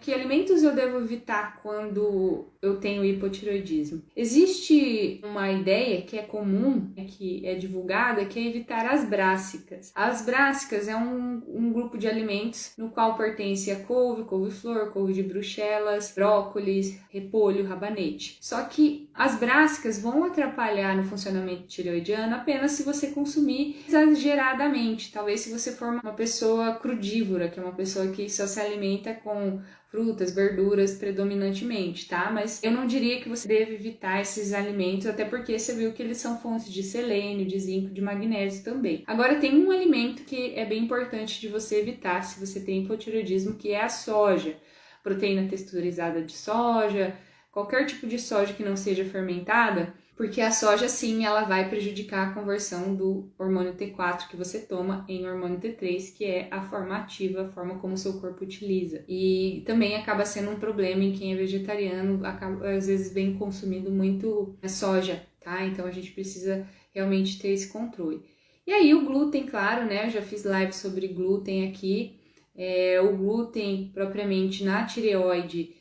Que alimentos eu devo evitar quando eu tenho hipotireoidismo? Existe uma ideia que é comum, que é divulgada, que é evitar as brássicas. As brássicas é um grupo de alimentos no qual pertence a couve, couve-flor, couve de Bruxelas, brócolis, repolho, rabanete. Só que as brássicas vão atrapalhar no funcionamento tireoidiano apenas se você consumir exageradamente. Talvez se você for uma pessoa crudívora, que é uma pessoa que só se alimenta com frutas, verduras predominantemente, tá? Mas eu não diria que você deve evitar esses alimentos, até porque você viu que eles são fontes de selênio, de zinco, de magnésio também. Agora tem um alimento que é bem importante de você evitar se você tem hipotireoidismo, que é a soja. Proteína texturizada de soja, qualquer tipo de soja que não seja fermentada, porque a soja sim, ela vai prejudicar a conversão do hormônio T4 que você toma em hormônio T3, que é a forma ativa, a forma como o seu corpo utiliza. E também acaba sendo um problema em quem é vegetariano, às vezes vem consumindo muito soja, tá? Então a gente precisa realmente ter esse controle. E aí o glúten, claro, né? Eu já fiz live sobre glúten aqui. O glúten, propriamente na tireoide,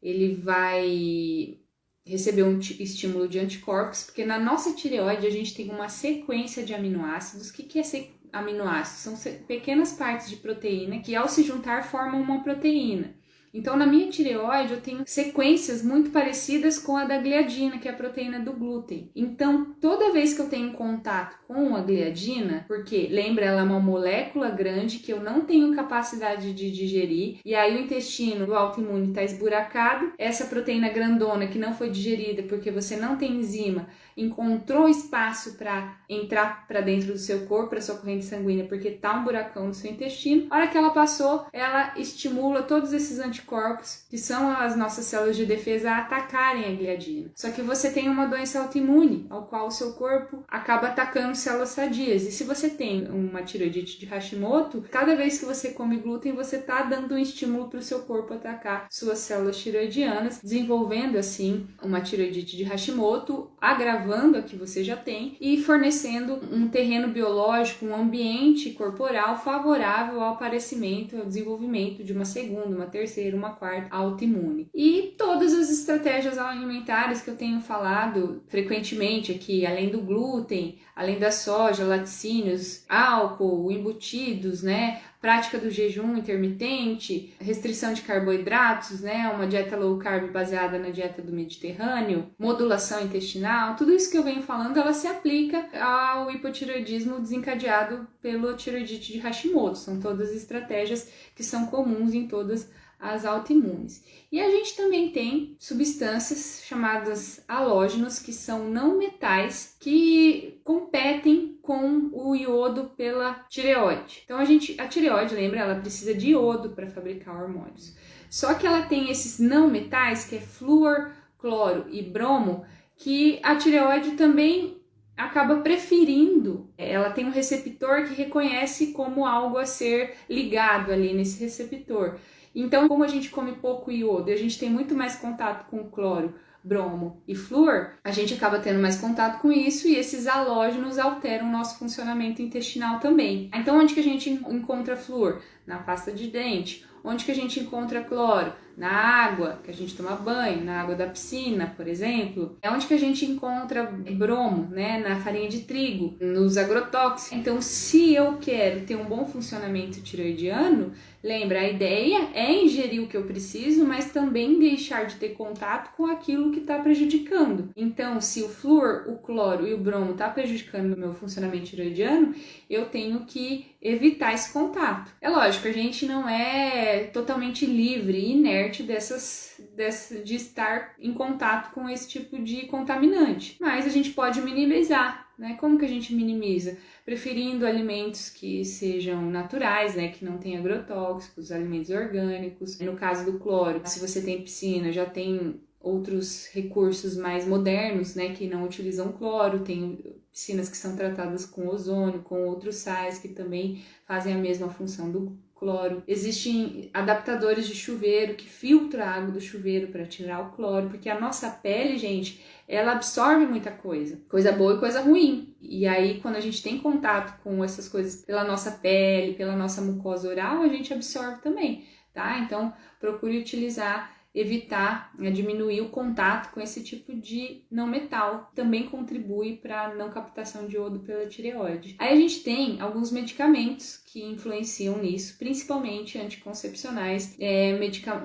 ele vai receber um estímulo de anticorpos, porque na nossa tireoide a gente tem uma sequência de aminoácidos. O que é aminoácidos? São pequenas partes de proteína que ao se juntar formam uma proteína. Então na minha tireoide eu tenho sequências muito parecidas com a da gliadina, que é a proteína do glúten. Então toda vez que eu tenho contato com a gliadina, porque lembra, ela é uma molécula grande que eu não tenho capacidade de digerir, e aí o intestino do autoimune está esburacado, essa proteína grandona que não foi digerida porque você não tem enzima, encontrou espaço para entrar para dentro do seu corpo, para sua corrente sanguínea, porque tá um buracão no seu intestino. A hora que ela passou, ela estimula todos esses anticorpos, que são as nossas células de defesa, a atacarem a gliadina. Só que você tem uma doença autoimune, ao qual o seu corpo acaba atacando células sadias. E se você tem uma tireoidite de Hashimoto, cada vez que você come glúten, você tá dando um estímulo para o seu corpo atacar suas células tireoidianas, desenvolvendo assim uma tireoidite de Hashimoto, agravando a que você já tem e fornecendo um terreno biológico, um ambiente corporal favorável ao aparecimento, ao desenvolvimento de uma segunda, uma terceira, uma quarta autoimune. E todas as estratégias alimentares que eu tenho falado frequentemente aqui, além do glúten, além da soja, laticínios, álcool, embutidos, né? Prática do jejum intermitente, restrição de carboidratos, né? Uma dieta low carb baseada na dieta do Mediterrâneo, modulação intestinal, tudo isso que eu venho falando, ela se aplica ao hipotireoidismo desencadeado pelo tireoidite de Hashimoto. São todas estratégias que são comuns em todas as autoimunes. E a gente também tem substâncias chamadas halógenos, que são não metais, que competem com o iodo pela tireoide. Então a tireoide, lembra, ela precisa de iodo para fabricar hormônios. Só que ela tem esses não metais, que é flúor, cloro e bromo, que a tireoide também acaba preferindo. Ela tem um receptor que reconhece como algo a ser ligado ali nesse receptor. Então, como a gente come pouco iodo e a gente tem muito mais contato com cloro, bromo e flúor, a gente acaba tendo mais contato com isso e esses halógenos alteram o nosso funcionamento intestinal também. Então, onde que a gente encontra flúor? Na pasta de dente. Onde que a gente encontra cloro? Na água que a gente toma banho, na água da piscina, por exemplo. É onde que a gente encontra bromo, né? Na farinha de trigo, nos agrotóxicos. Então, se eu quero ter um bom funcionamento tireoidiano, lembra, a ideia é ingerir o que eu preciso, mas também deixar de ter contato com aquilo que está prejudicando. Então, se o flúor, o cloro e o bromo está prejudicando o meu funcionamento tireoidiano, eu tenho que evitar esse contato. É lógico, a gente não é totalmente livre e inerte de estar em contato com esse tipo de contaminante, mas a gente pode minimizar, né? Como que a gente minimiza? Preferindo alimentos que sejam naturais, né? Que não tem agrotóxicos, alimentos orgânicos. No caso do cloro, se você tem piscina, já tem outros recursos mais modernos, né, que não utilizam cloro, tem piscinas que são tratadas com ozônio, com outros sais que também fazem a mesma função do cloro. Existem adaptadores de chuveiro que filtram a água do chuveiro para tirar o cloro, porque a nossa pele, gente, ela absorve muita coisa boa e coisa ruim. E aí, quando a gente tem contato com essas coisas pela nossa pele, pela nossa mucosa oral, a gente absorve também. tá? Então, procure evitar, diminuir o contato com esse tipo de não metal. Também contribui para a não captação de iodo pela tireoide. Aí a gente tem alguns medicamentos que influenciam nisso, principalmente anticoncepcionais.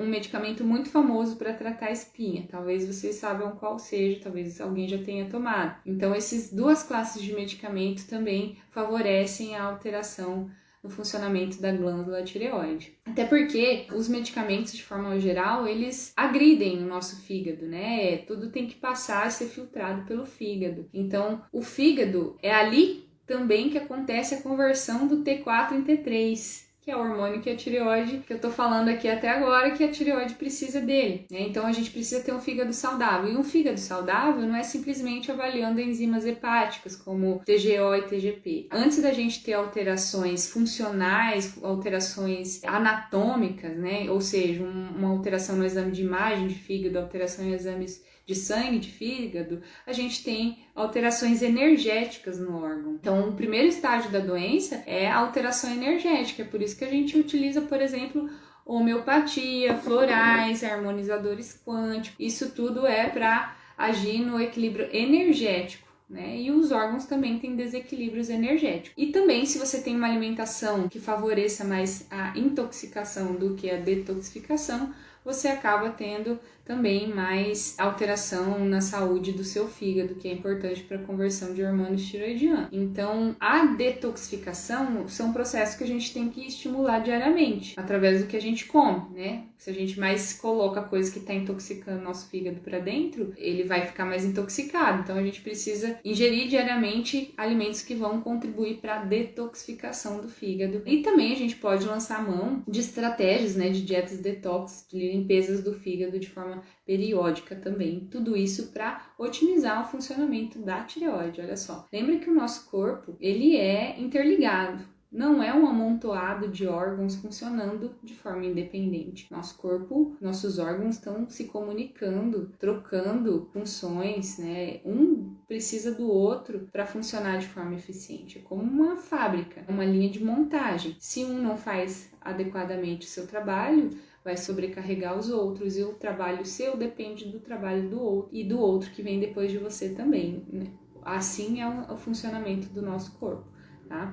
Um medicamento muito famoso para tratar espinha. Talvez vocês saibam qual seja, talvez alguém já tenha tomado. Então, essas duas classes de medicamentos também favorecem a alteração no funcionamento da glândula tireoide. Até porque os medicamentos, de forma geral, eles agridem o nosso fígado, né? Tudo tem que passar a ser filtrado pelo fígado. Então, o fígado é ali também que acontece a conversão do T4 em T3, que é o hormônio que a tireoide, que eu tô falando aqui até agora, que a tireoide precisa dele, né? Então a gente precisa ter um fígado saudável. E um fígado saudável não é simplesmente avaliando enzimas hepáticas, como TGO e TGP. Antes da gente ter alterações funcionais, alterações anatômicas, né? Ou seja, uma alteração no exame de imagem de fígado, alteração em exames de sangue, de fígado, a gente tem alterações energéticas no órgão. Então, o primeiro estágio da doença é a alteração energética, é por isso que a gente utiliza, por exemplo, homeopatia, florais, harmonizadores quânticos. Isso tudo é para agir no equilíbrio energético, né? E os órgãos também têm desequilíbrios energéticos. E também, se você tem uma alimentação que favoreça mais a intoxicação do que a detoxificação, você acaba tendo também mais alteração na saúde do seu fígado, que é importante para a conversão de hormônios tiroidianos. Então, a detoxificação são processos que a gente tem que estimular diariamente, através do que a gente come, né? Se a gente mais coloca coisa que está intoxicando nosso fígado para dentro, ele vai ficar mais intoxicado. Então, a gente precisa ingerir diariamente alimentos que vão contribuir para a detoxificação do fígado. E também a gente pode lançar mão de estratégias, né, de dietas detox, de limpezas do fígado de forma periódica também. Tudo isso para otimizar o funcionamento da tireoide. Olha só, lembra que o nosso corpo, ele é interligado. Não é um amontoado de órgãos funcionando de forma independente. Nosso corpo, nossos órgãos estão se comunicando, trocando funções, né? Um precisa do outro para funcionar de forma eficiente. É como uma fábrica, uma linha de montagem. Se um não faz adequadamente o seu trabalho, vai sobrecarregar os outros, e o trabalho seu depende do trabalho do outro e do outro que vem depois de você também, né? Assim é o funcionamento do nosso corpo, tá?